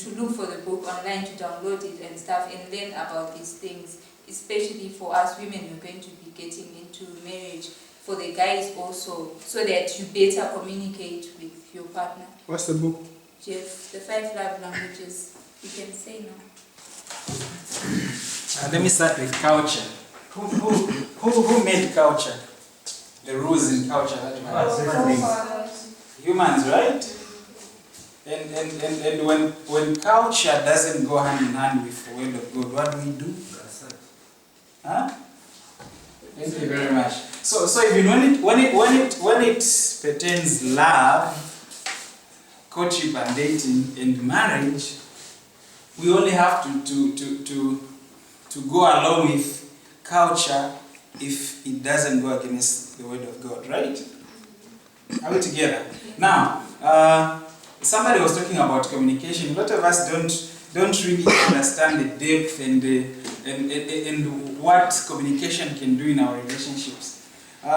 to look for the book online, to download it and stuff, and learn about these things, especially for us women who are going to be getting into marriage, for the guys also, so that you better communicate with your partner. What's the book? Jeff, the 5 love languages. You can say now. Let me start with culture. Who made culture? The rules in culture that you have. Humans, right? And when culture doesn't go hand in hand with the word of God, what do we do? Huh? Thank you very much. So even when it pertains love, courtship and dating and marriage, we only have to go along with culture if it doesn't go against the word of God, right? Are we together? Now, somebody was talking about communication. A lot of us don't really understand the depth and what communication can do in our relationships. There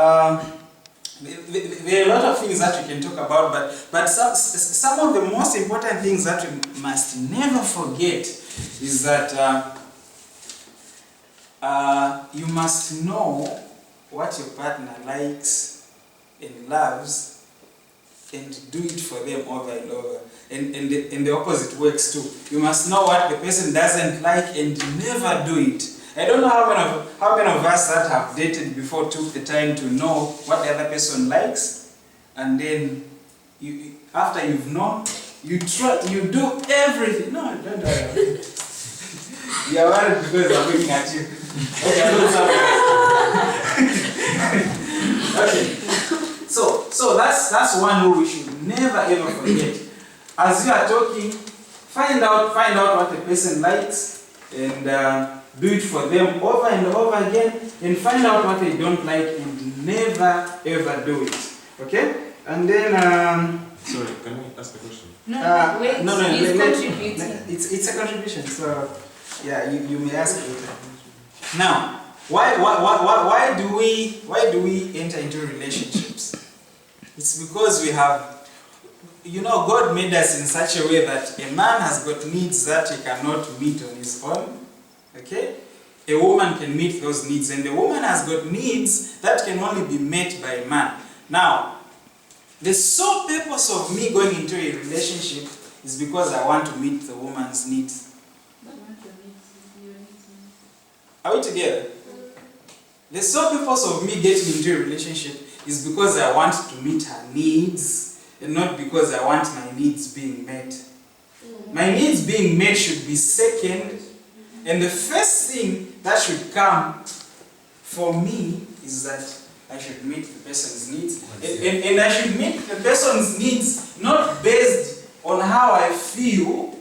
are a lot of things that we can talk about, but some of the most important things that we must never forget is that you must know what your partner likes and loves, and do it for them over and over. And the opposite works too. You must know what the person doesn't like and never do it. I don't know how many of us that have dated before took the time to know what the other person likes, and then after you've known, you do everything. No, don't worry. You are worried because I'm looking at you. Okay. So that's one rule we should never ever forget. As you are talking, find out what the person likes and do it for them over and over again, and find out what they don't like and never ever do it. Okay? And then sorry, can I ask a question? No, it's contributing. It's a contribution. So yeah, you may ask later. Now, why do we enter into relationships? It's because we have, God made us in such a way that a man has got needs that he cannot meet on his own. Okay? A woman can meet those needs, and a woman has got needs that can only be met by a man. Now, the sole purpose of me going into a relationship is because I want to meet the woman's needs. Are we together? The sole purpose of me getting into a relationship is because I want to meet her needs, and not because I want my needs being met. My needs being met should be second, and the first thing that should come for me is that I should meet the person's needs. And I should meet the person's needs not based on how I feel,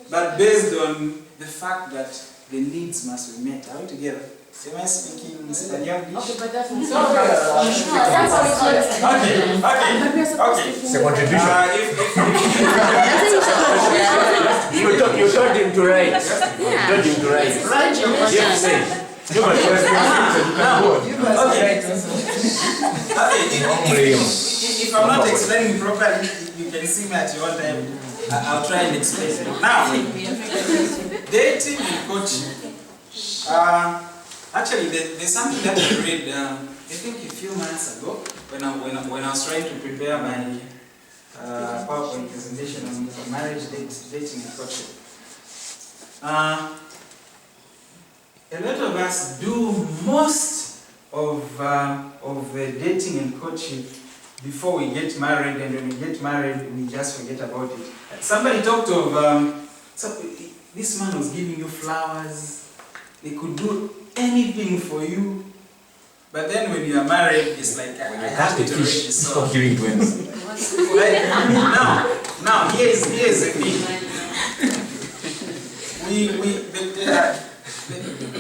but based on the fact that the needs must be met. Are we together? Am I speaking Spanish? Okay, but that's not Okay. It's a contribution. You told him to write. You told him to write. Yes, say. If I'm not explaining properly, you can see me at your own time. I'll try and explain. Now, dating and coaching. Actually, there's something that I read. I think a few months ago, when I was trying to prepare my PowerPoint presentation on marriage, dating, and coaching. A lot of us do most of the dating and coaching before we get married, and when we get married, we just forget about it. Somebody talked of this man was giving you flowers. They could do anything for you, but then when you are married, it's like I have to already. Stop giving to him. Now here's the thing.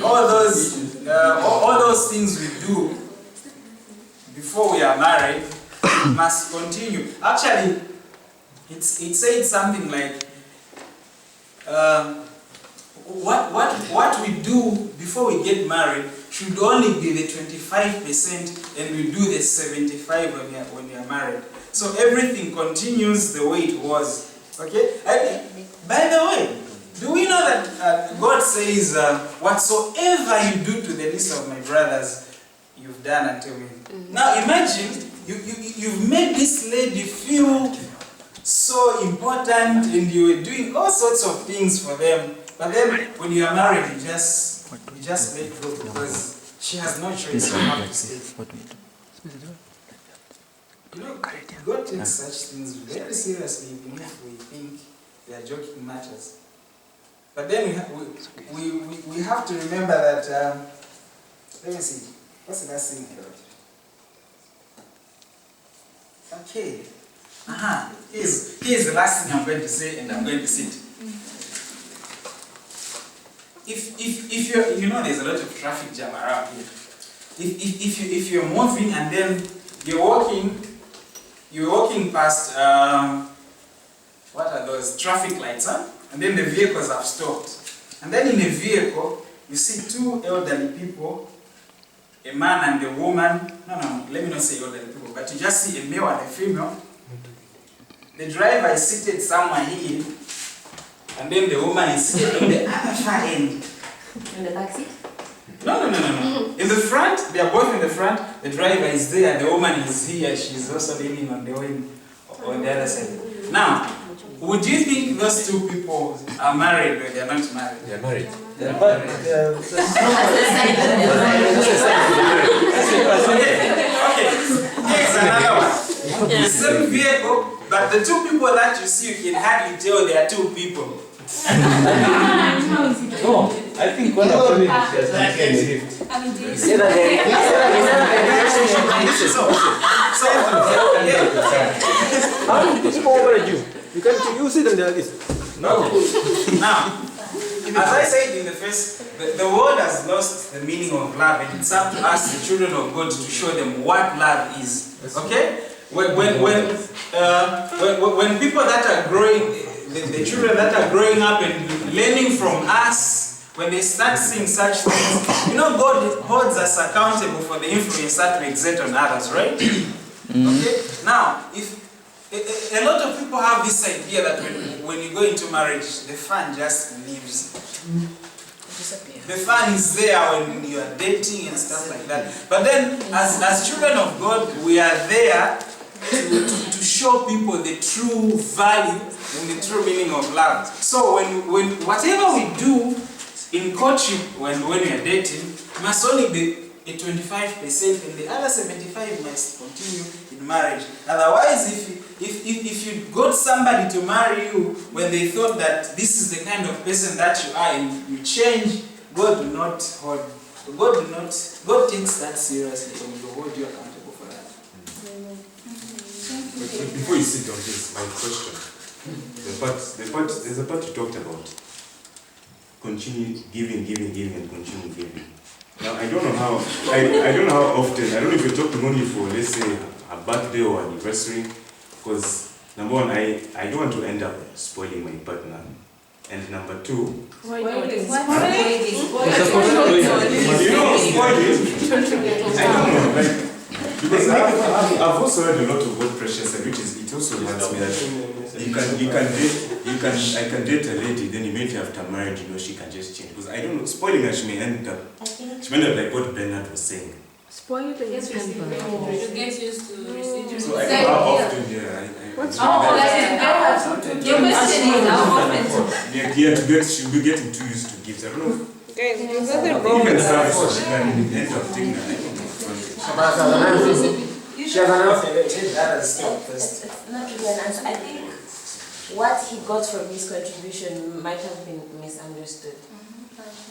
All those things we do before we are married must continue. Actually, it said something like what we do before we get married should only be the 25%, and we do the 75% when we are married. So everything continues the way it was Okay? By the way, do we know that God says, whatsoever you do to the least of my brothers, you've done unto me. Now imagine, you've made this lady feel so important and you were doing all sorts of things for them. But then when you are married, you just let go because she has no choice. You have to stay. You know, God takes such things very seriously even if we think they are joking matters. But then we have to remember that, let me see, what's the last thing I wrote? Okay. Here's the last thing I'm going to say, and I'm going to sit. If you're, you know, there's a lot of traffic jam around here. If you're moving and then you're walking past, what are those traffic lights, huh? And then the vehicles have stopped. And then in a vehicle, you see two elderly people, a man and a woman. No, let me not say elderly people, but you just see a male and a female. The driver is seated somewhere here, and then the woman is seated on the other far end. In the back seat? No. In the front, they are both in the front. The driver is there, the woman is here, she's also leaning on the wind on the other side. Now, would you think those two people are married or they are not married? They are married. Okay. Here's another one. The same vehicle, but the two people that you see, you can hardly tell they are two people. No, I think one of them has taken the lift. How many people override you? You sit on the list. No. Now, as I said in the first, the world has lost the meaning of love, and it's up to us, the children of God, to show them what love is. Okay? When people that are growing, the children that are growing up and learning from us, when they start seeing such things, you know, God holds us accountable for the influence that we exert on others, right? Okay? Now, if a lot of people have this idea that when you go into marriage, the fun just leaves. The fun is there when you are dating and stuff like that. But then, as children of God, we are there to show people the true value and the true meaning of love. So when whatever we do in courtship, when we are dating, must only be a 25%, and the other 75% must continue in marriage. Otherwise, if you got somebody to marry you when they thought that this is the kind of person that you are, and you change, God takes that seriously and will hold you accountable for that. But before you sit on this, my question, there's a part you talked about. Continue giving and continue giving. Now I don't know how often, I don't know if you're talking only for, let's say, a birthday or anniversary, because number one, I don't want to end up spoiling my partner. And number two, Why you know, spoiling, I don't know, like, because I've also heard a lot of God pressures, and which is, it also hurts me that I can date a lady, then immediately after marriage, you know, she can just change. Because I don't know, spoiling her, she may end up like what Bernard was saying. Spoil the You get used to receiving. So I don't know how often, What's wrong? Your question is how often? she'll be getting too used to gifts. I don't know. Guys, there's nothing wrong Even with that. service, she can end up taking her. I don't know. She has an answer. That is still first. It's not really an answer. I think what he got from his contribution might have been misunderstood.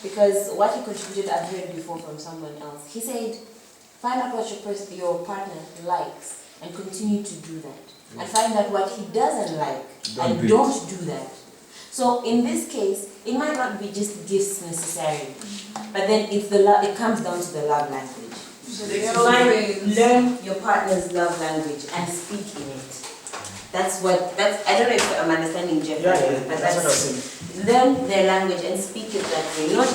Because what he contributed, I've heard before from someone else. He said, find out what your partner likes and continue to do that. And find out what he doesn't like and don't do that. So in this case, it might not be just gifts necessarily, but then it comes down to the love language. So learn your partner's love language and speak in it. That's I don't know if I'm understanding Jeff, but that's what I was saying. Learn their language and speak it that way. Not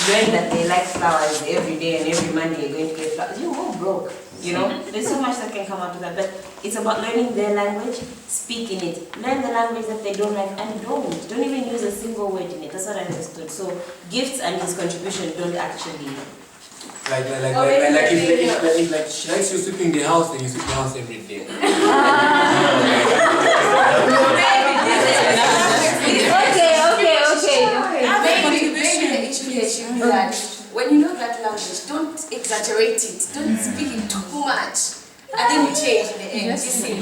learn that they like flowers every day and every Monday you're going to get flowers. You're more broke. You know, there's so much that can come out of that, but it's about learning their language, speak in it. Learn the language that they don't like and don't even use a single word in it. That's what I understood. So gifts and his contribution don't actually. Like if she likes you sweeping the house, then you sweep the house every day. Maybe the issue here should be that when you know that language, don't exaggerate it. Don't speak it too much. And then you change in the end. You see.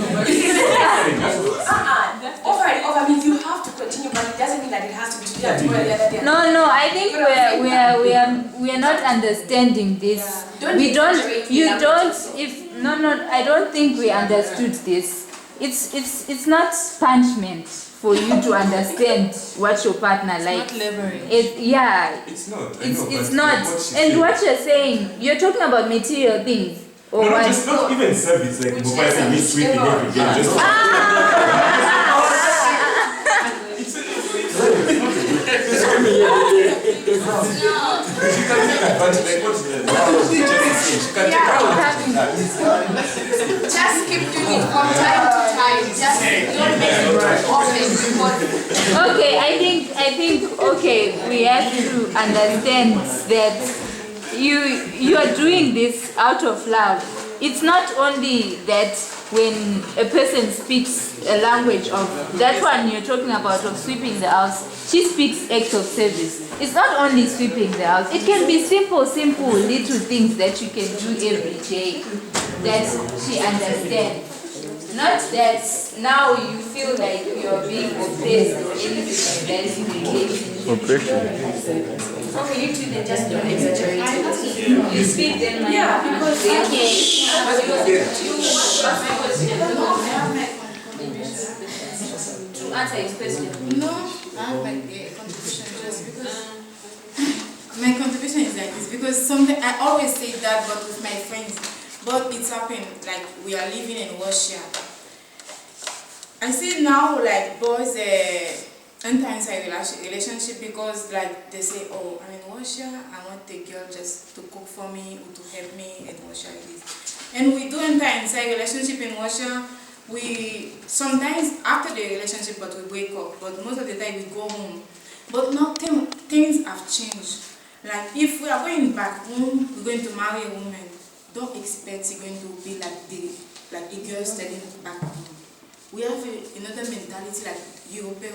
Over. I mean, you have to continue, but it doesn't mean that it has to be today tomorrow, the other day. No, I think we are not understanding this. Yeah. I don't think we understood this. It's not punishment for you to understand what your partner likes. It's not laboring. It's not. It's not. And what you're saying, you're talking about material things. Or No, what? just not even service, like mobile saying me sweeping every day. Just she can take advantage, like what she can take advantage. Just keep doing it from time to time. Just don't make it often because Okay, I think okay, we have to understand that you are doing this out of love. It's not only that when a person speaks a language of that one you're talking about of sweeping the house, she speaks acts of service. It's not only sweeping the house. It can be simple little things that you can do every day that she understands. Not that now you feel like you're being oppressed or anything like that in the relationship. okay, you two then just don't exaggerate it. You speak them like Because to answer his question. No, I have my contribution just because my contribution is like this because something I always say that but with my friends, but it's happened like we are living in Russia. I see now like boys enter inside relationship because like they say, oh, I'm in Russia, I want the girl just to cook for me or to help me in Russia it is. And we do enter inside relationship in Russia. We sometimes after the relationship but we break up, but most of the time we go home. But now things have changed. Like if we are going back home, we're going to marry a woman, don't expect you're going to be like a girl studying back home. We have another mentality like European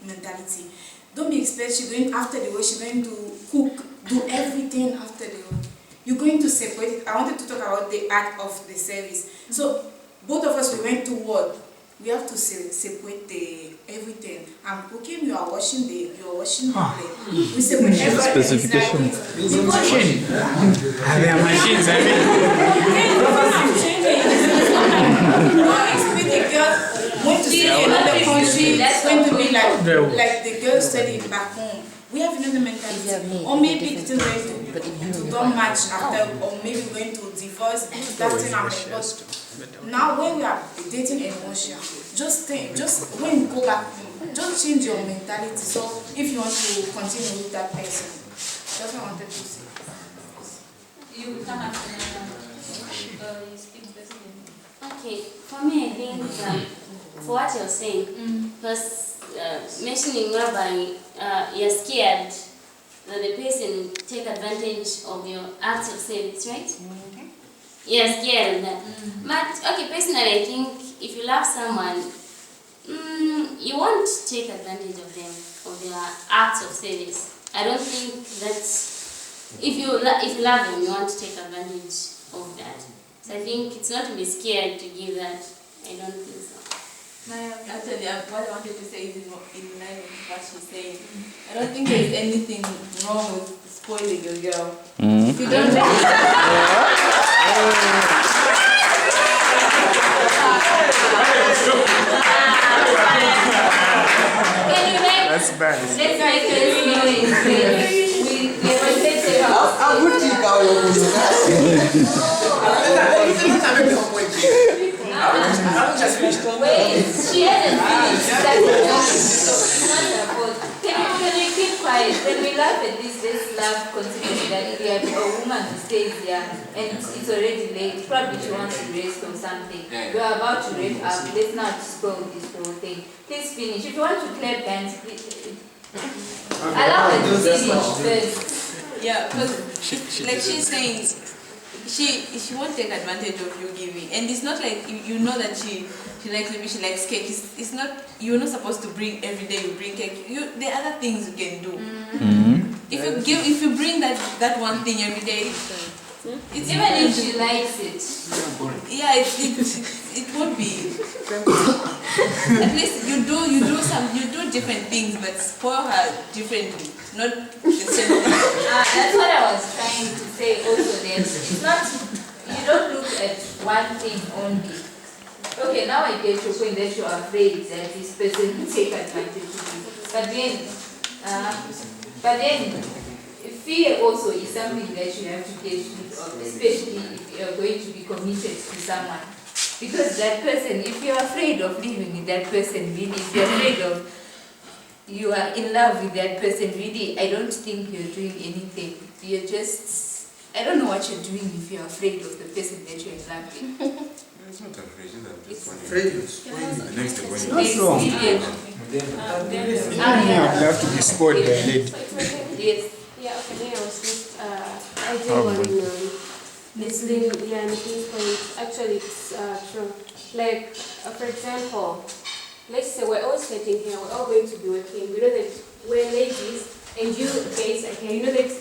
mentality. Don't be expect you're going after the war, she's going to cook, do everything after the war. You're going to separate it. I wanted to talk about the act of the service. So both of us we went to work. We have to separate everything. I'm cooking, you are washing the plate. We separate everything. Specification. Machines, Going to study in another country, that's going to be like the girl studying back home. We have another mentality. Or maybe it's still going to don't match after, or maybe we're going to divorce. That's thing happening. But now when we are dating in Russia, just when you go back home, just change your mentality. So if you want to continue with that person, that's what I wanted to say. You come after you speak first. Okay, for me, I think for what you're saying, first mentioning whereby you're scared that the person will take advantage of your acts of service, right? You're scared of that. But okay, personally, I think if you love someone, you won't take advantage of them, of their acts of service. I don't think that if you love them, you want to take advantage of that. So I think it's not to be scared to give that. I don't think so. Actually, what I wanted to say is in line with what she's saying. I don't think there's anything wrong with spoiling your girl. If you don't make That's bad. Let's make she hasn't finished. Can you keep quiet? When we laugh at this, let's laugh considering that we are a woman. stays young and it's already late. Probably she wants to rest or something. We are about to wrap up. Let's not spoil this whole thing. Please finish. If you want to clap hands, allow her to finish first. Yeah, because like she's saying, she won't take advantage of you giving, and it's not like you know that she likes, maybe she likes cake. It's not, you're not supposed to bring every day. You bring cake. There are other things you can do. If you bring that one thing every day, it's even if she likes it. Yeah, it won't be. At least you do different things, but spoil her differently, not the same thing. That's what I was trying to say also. That it's not, you don't look at one thing only. Okay, now I get your point that you are afraid that this person will take advantage of you. But then fear also is something that you have to get rid of, especially if you are going to be committed to someone. Because that person, if you are afraid of living with that person, really, if you're afraid of, you are in love with that person, really, I don't think you're doing anything. You're just, I don't know what you're doing if you're afraid of the person that you're in love with. It's not afraid, it's Afraid. the next step when you That's wrong. You have to be spoiled by a lady. Yes. Yeah, okay, then I was just, I do want to listening, yeah, Nikki's point. Actually, it's true. Like, for example, let's say we're all sitting here, we're all going to be working. We know that we're ladies, and you guys are here. You know that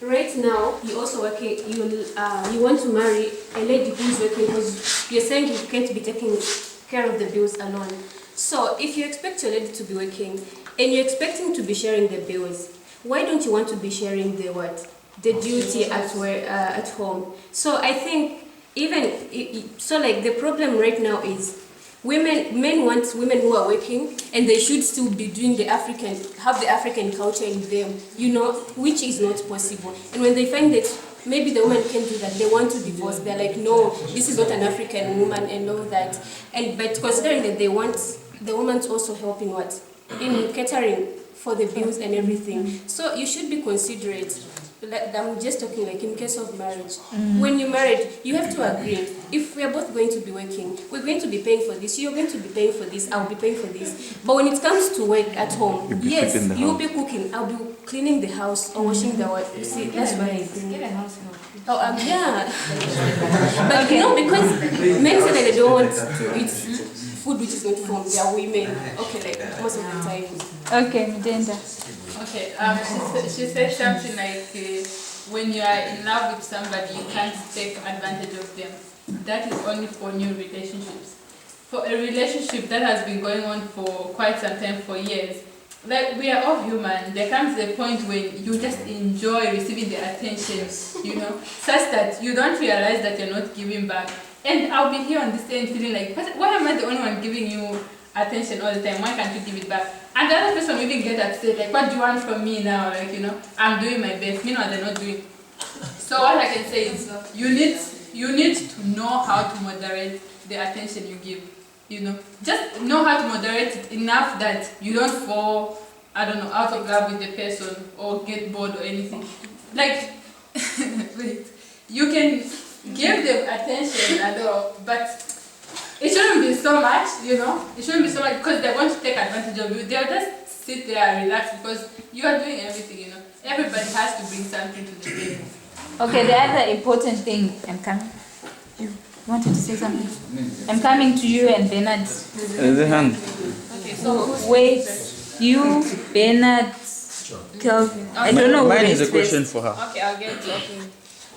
right now, you're also working, you want to marry a lady who's working because you're saying you can't be taking care of the bills alone. So, if you expect your lady to be working, and you're expecting to be sharing the bills, why don't you want to be sharing the what? The duty at work, at home. So I think like the problem right now is men want women who are working and they should still be doing have the African culture in them, which is not possible. And when they find that maybe the woman can do that, they want to divorce. They're like, no, this is not an African woman and all that. But considering that they want the woman to also help in what? In catering for the bills and everything. So you should be considerate. I'm just talking like in case of marriage. When you're married, you have to agree. If we are both going to be working, we're going to be paying for this, you're going to be paying for this, I'll be paying for this. But when it comes to work at home, yes, you'll be cooking, I'll be cleaning the house or washing the water. You see, that's why I think. Get a house help. Oh, yeah. But because men say that they don't want to eat food which is not from their women. Okay, like most of the time. Okay, Midenda. Okay, she said something like when you are in love with somebody, you can't take advantage of them. That is only for new relationships. For a relationship that has been going on for quite some time, for years, like we are all human, there comes a point when you just enjoy receiving the attention, such that you don't realize that you're not giving back. And I'll be here on this end feeling like, why am I the only one giving you attention all the time? Why can't you give it back? And the other person will even get upset, like, what do you want from me now? Like, I'm doing my best. Meanwhile, they're not doing. So what I can say is, you need to know how to moderate the attention you give. Just know how to moderate it enough that you don't fall, out of love with the person or get bored or anything. Like, wait, you can give them attention and all, but it shouldn't be so much, It shouldn't be so much because they want to take advantage of you. They'll just sit there and relax because you are doing everything, Everybody has to bring something to the table. Okay, the other important thing, I'm coming. You wanted to say something? I'm coming to you and Bernard. The hand. Okay, so wait, you, Bernard, Kelvin. I don't know. Mine is a question for her. Okay, I'll get to it.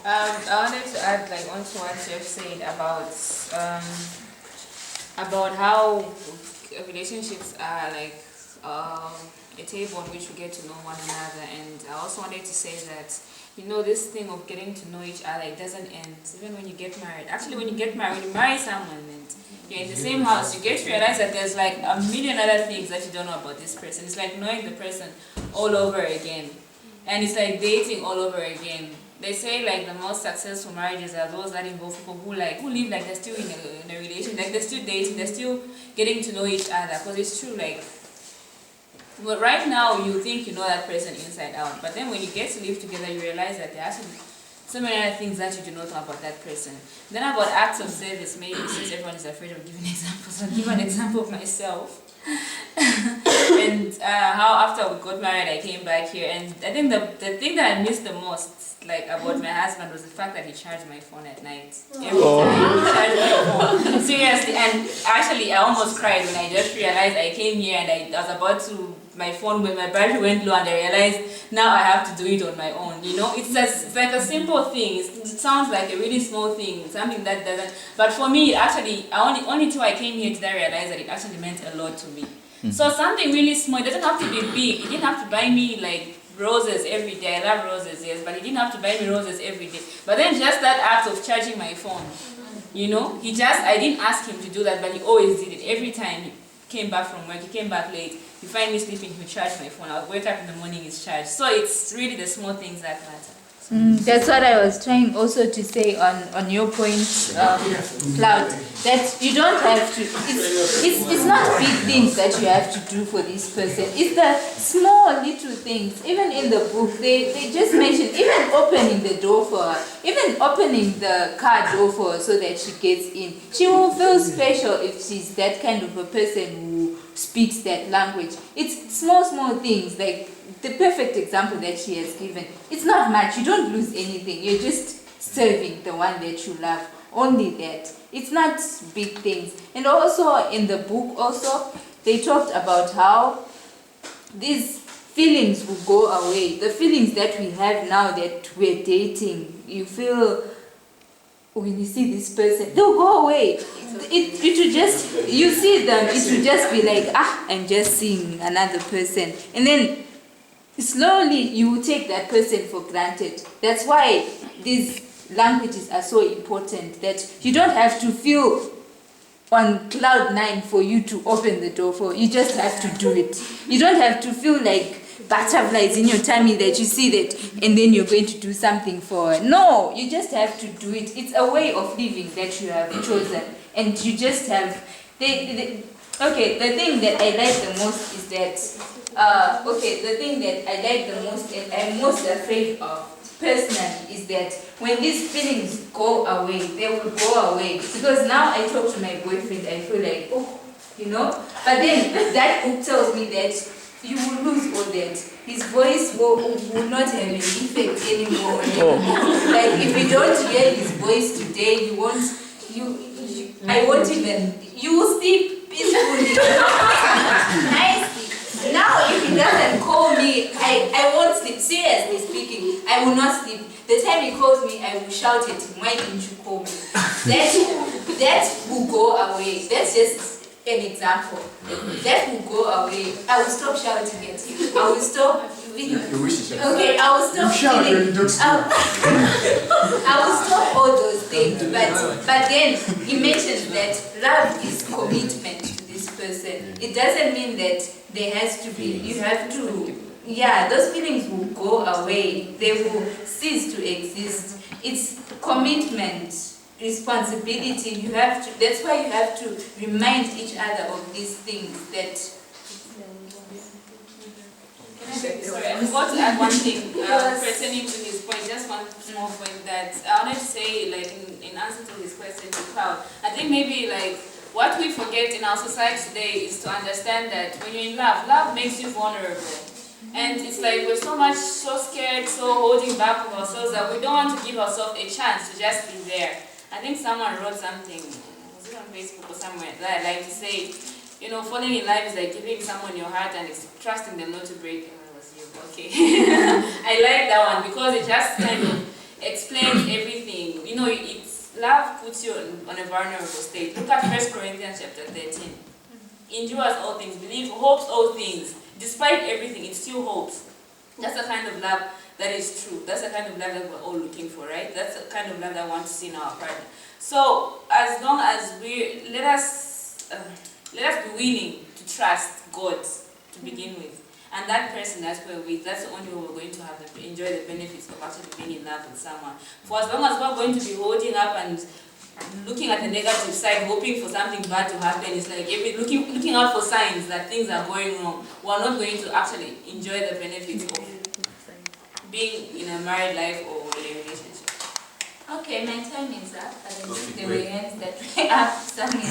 I wanted to add onto what you've said about how relationships are a table on which we get to know one another, and I also wanted to say that this thing of getting to know each other, it doesn't end even when you get married. Actually, when you get married, when you marry someone and you're in the same house, you get to realize that there's like a million other things that you don't know about this person. It's like knowing the person all over again, and it's like dating all over again. They say like the most successful marriages are those that involve people who live like they're still in a relation, like they're still dating, they're still getting to know each other. Because it's true, like, but right now you think you know that person inside out, but then when you get to live together, you realize that there are some so many other things that you do not know about that person. Then about acts of service, maybe since everyone is afraid of giving examples, I'll give an example of myself. And how after we got married, I came back here, and I think the thing that I missed the most, like about my husband, was the fact that he charged my phone at night. Every time he charged my phone. Seriously, and actually I almost cried when I just realized I came here and I was about to, my phone, when my battery went low, and I realized now I have to do it on my own. You know, it's like a simple thing. It sounds like a really small thing, something that doesn't. But for me, actually, only till I came here did I realize that it actually meant a lot to me. So something really small. It doesn't have to be big. It didn't have to buy me like roses every day. I love roses, yes, but he didn't have to buy me roses every day. But then just that act of charging my phone, you know, I didn't ask him to do that, but he always did it. Every time he came back from work, he came back late, you find me sleeping, he charge my phone. I'll wake up in the morning, it's charged. So it's really the small things that matter. That's what I was trying also to say on your point, Cloud, that you don't have to, it's not big things that you have to do for this person. It's the small little things. Even in the book, they just mention, even opening the door for her, even opening the car door for her so that she gets in. She will feel special if she's that kind of a person who speaks that language. It's small things, like the perfect example that she has given. It's not much, you don't lose anything, you're just serving the one that you love, only that. It's not big things. And also in the book also, they talked about how these feelings will go away. The feelings that we have now that we're dating, you feel when you see this person, they'll go away. It will just, you see them, it will just be like, I'm just seeing another person. And then slowly you will take that person for granted. That's why these languages are so important, that you don't have to feel on cloud 9 for you to open the door for. You just have to do it. You don't have to feel like butterflies in your tummy that you see that and then you're going to do something for her. No, you just have to do it. It's a way of living that you have chosen, and you just have okay, the thing that I like the most is that the thing that I like the most and I'm most afraid of personally is that when these feelings go away, they will go away. Because now I talk to my boyfriend, I feel like, oh, you know, but then that book tells me that you will lose all that. His voice will not have an effect anymore. Like if you don't hear his voice today, you will sleep peacefully. Nicely. Now if he doesn't call me, I won't sleep. Seriously speaking, I will not sleep. The time he calls me, I will shout at him, why didn't you call me? That will go away. That's just an example. That will go away. I will stop shouting at him. I will stop. Okay, I will stop feeling. I will stop all those things. But then he mentions that love is commitment to this person. It doesn't mean that there has to be. You have to. Yeah, those feelings will go away. They will cease to exist. It's commitment, responsibility. You have to. That's why you have to remind each other of these things. That. Sorry, I forgot to add one thing pertaining to his point. Just one small point that I wanted to say, like in answer to his question to Cloud. I think maybe like what we forget in our society today is to understand that when you're in love, love makes you vulnerable. And it's like we're so scared, so holding back of ourselves that we don't want to give ourselves a chance to just be there. I think someone wrote something, was it on Facebook or somewhere, that I like to say, you know, falling in love is like giving someone your heart and trusting them not to break it. Oh, it was you, okay. I like that one because it just kind of explains everything. You know, love puts you on a vulnerable state. Look at 1 Corinthians chapter 13. Endures all things, believes, hopes all things. Despite everything, it still hopes. That's the kind of love that is true. That's the kind of love that we're all looking for, right? That's the kind of love that I want to see in our partner. So, as long as let us be willing to trust God to begin with. And that person that we're with, that's the only way we're going to have enjoy the benefits of actually being in love with someone. For as long as we're going to be holding up and looking at the negative side, hoping for something bad to happen, it's like looking out for signs that things are going wrong, we're not going to actually enjoy the benefits of being in a married life or in a relationship. Okay, my time is up. I think Okay, there were wait. hands that were up. Some